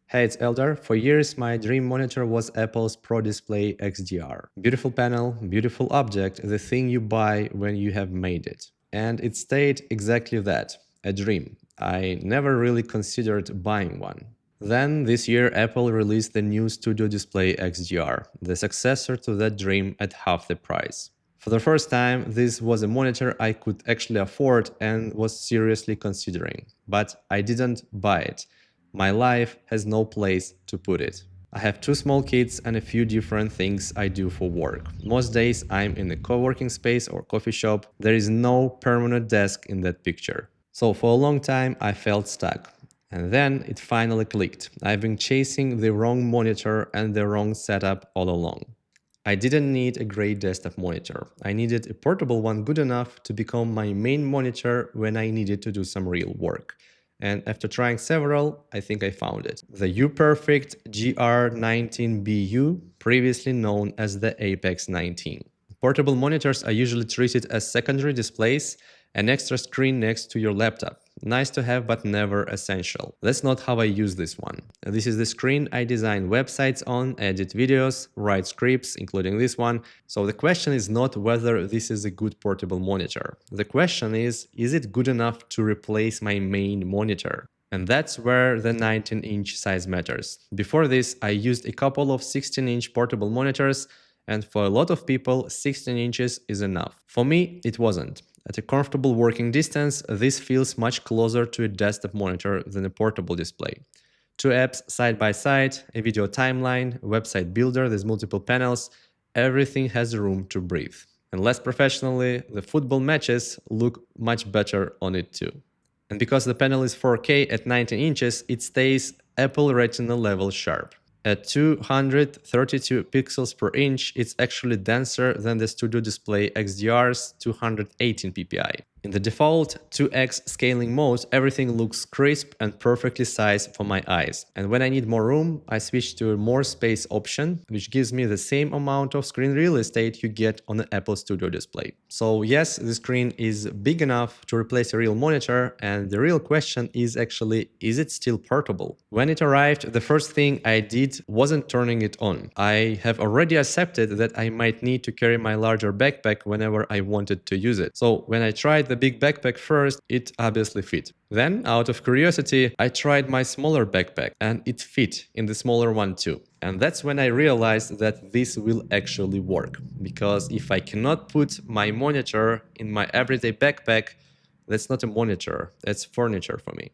Hey, it's Eldar. For years, my dream monitor was Apple's Pro Display XDR. Beautiful panel, beautiful object, the thing you buy when you have made it. And it stayed exactly that, a dream. I never really considered buying one. Then this year, Apple released the new Studio Display XDR, the successor to that dream at half the price. For the first time, this was a monitor I could actually afford and was seriously considering. But I didn't buy it. My life has no place to put it. I have two small kids and a few different things I do for work. Most days I'm in a co-working space or coffee shop. There is no permanent desk in that picture. So for a long time I felt stuck. And then it finally clicked. I've been chasing the wrong monitor and the wrong setup all along. I didn't need a great desktop monitor. I needed a portable one good enough to become my main monitor when I needed to do some real work. And after trying several, I think I found it. The UPERFECT GR19BU, previously known as the Apex 19. Portable monitors are usually treated as secondary displays, an extra screen next to your laptop. Nice to have, but never essential. That's not how I use this one. This is the screen I design websites on, edit videos, write scripts, including this one. So the question is not whether this is a good portable monitor. The question is it good enough to replace my main monitor? And that's where the 19-inch size matters. Before this, I used a couple of 16-inch portable monitors, and for a lot of people, 16 inches is enough. For me, it wasn't. At a comfortable working distance, this feels much closer to a desktop monitor than a portable display. Two apps side by side, a video timeline, a website builder, there's multiple panels, everything has room to breathe. And less professionally, the football matches look much better on it too. And because the panel is 4K at 19 inches, it stays Apple Retina level sharp. At 232 pixels per inch, it's actually denser than the Studio Display XDR's 218 ppi. In the default 2x scaling mode, everything looks crisp and perfectly sized for my eyes. And when I need more room, I switch to a more space option, which gives me the same amount of screen real estate you get on an Apple Studio display. So yes, the screen is big enough to replace a real monitor, and the real question is actually, is it still portable? When it arrived, the first thing I did wasn't turning it on. I have already accepted that I might need to carry my larger backpack whenever I wanted to use it. So when I tried the big backpack first, it obviously fit. Then, out of curiosity, I tried my smaller backpack and it fit in the smaller one too. And that's when I realized that this will actually work. Because if I cannot put my monitor in my everyday backpack, that's not a monitor, that's furniture for me.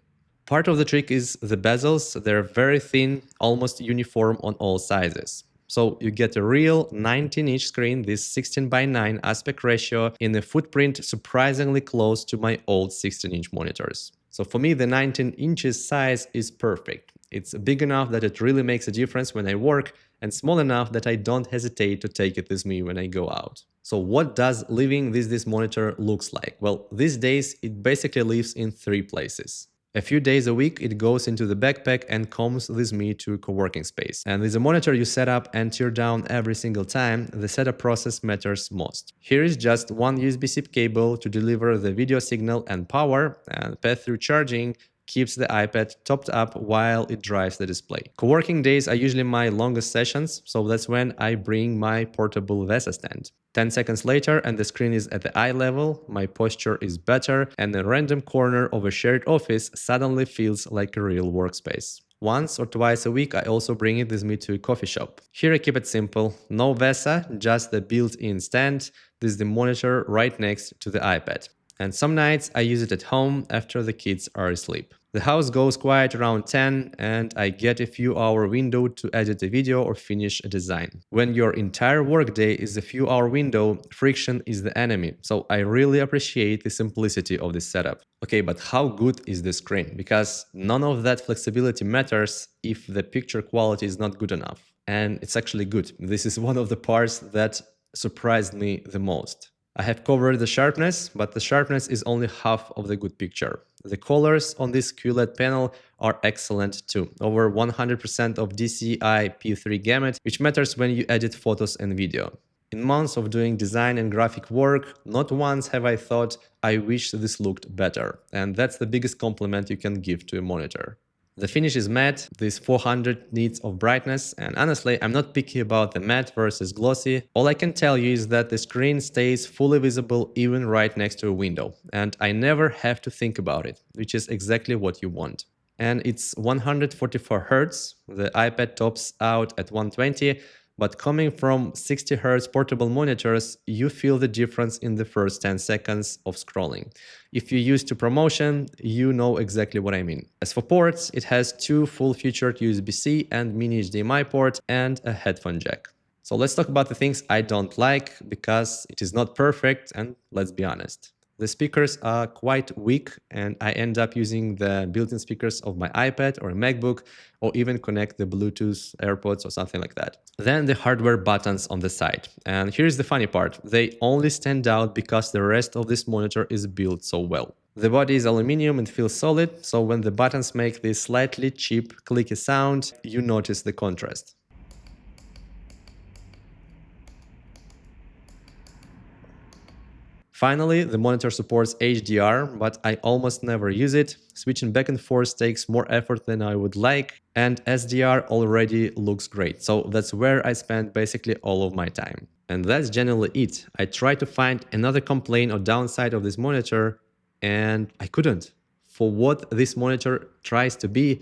Part of the trick is the bezels. They're very thin, almost uniform on all sizes. So you get a real 19-inch screen, this 16:9 aspect ratio, in a footprint surprisingly close to my old 16-inch monitors. So for me, the 19 inches size is perfect. It's big enough that it really makes a difference when I work, and small enough that I don't hesitate to take it with me when I go out. So what does living with this monitor looks like? Well, these days it basically lives in three places. A few days a week, it goes into the backpack and comes with me to a co-working space. And with a monitor you set up and tear down every single time, the setup process matters most. Here is just one USB-C cable to deliver the video signal and power, and pass-through charging keeps the iPad topped up while it drives the display. Co-working days are usually my longest sessions, so that's when I bring my portable VESA stand. 10 seconds later and the screen is at the eye level, my posture is better, and a random corner of a shared office suddenly feels like a real workspace. Once or twice a week I also bring it with me to a coffee shop. Here I keep it simple, no VESA, just the built-in stand. This is the monitor right next to the iPad. And some nights I use it at home after the kids are asleep. The house goes quiet around 10 and I get a few hour window to edit a video or finish a design. When your entire workday is a few hour window, friction is the enemy. So I really appreciate the simplicity of this setup. Okay, but how good is the screen? Because none of that flexibility matters if the picture quality is not good enough. And it's actually good. This is one of the parts that surprised me the most. I have covered the sharpness, but the sharpness is only half of the good picture. The colors on this QLED panel are excellent too, over 100% of DCI P3 gamut, which matters when you edit photos and video. In months of doing design and graphic work, not once have I thought, I wish this looked better. And that's the biggest compliment you can give to a monitor. The finish is matte, this 400 nits of brightness, and honestly, I'm not picky about the matte versus glossy. All I can tell you is that the screen stays fully visible even right next to a window, and I never have to think about it, which is exactly what you want. And it's 144 Hz, the iPad tops out at 120, but coming from 60 Hz portable monitors, you feel the difference in the first 10 seconds of scrolling. If you used to promotion, you know exactly what I mean. As for ports, it has two full-featured USB-C and mini HDMI port and a headphone jack. So let's talk about the things I don't like, because it is not perfect, and let's be honest. The speakers are quite weak, and I end up using the built-in speakers of my iPad or a MacBook, or even connect the Bluetooth AirPods or something like that. Then the hardware buttons on the side. And here's the funny part. They only stand out because the rest of this monitor is built so well. The body is aluminum and feels solid, so when the buttons make this slightly cheap, clicky sound, you notice the contrast. Finally, the monitor supports HDR, but I almost never use it. Switching back and forth takes more effort than I would like, and SDR already looks great, so that's where I spend basically all of my time. And that's generally it. I tried to find another complaint or downside of this monitor, and I couldn't. For what this monitor tries to be,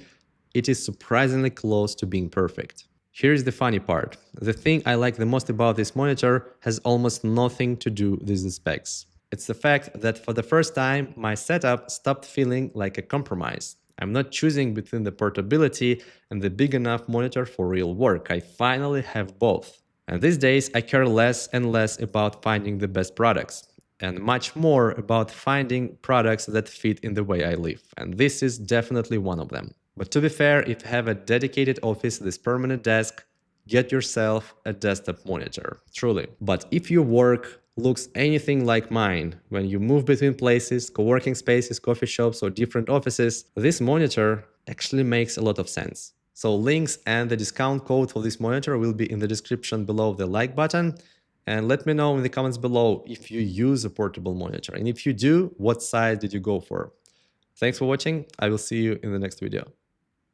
it is surprisingly close to being perfect. Here's the funny part. The thing I like the most about this monitor has almost nothing to do with the specs. It's the fact that for the first time, my setup stopped feeling like a compromise. I'm not choosing between the portability and the big enough monitor for real work. I finally have both. And these days, I care less and less about finding the best products, and much more about finding products that fit in the way I live. And this is definitely one of them. But to be fair, if you have a dedicated office, this permanent desk, get yourself a desktop monitor, truly. But if your work looks anything like mine, when you move between places, co-working spaces, coffee shops, or different offices, this monitor actually makes a lot of sense. So links and the discount code for this monitor will be in the description below the like button. And let me know in the comments below if you use a portable monitor. And if you do, what size did you go for? Thanks for watching. I will see you in the next video.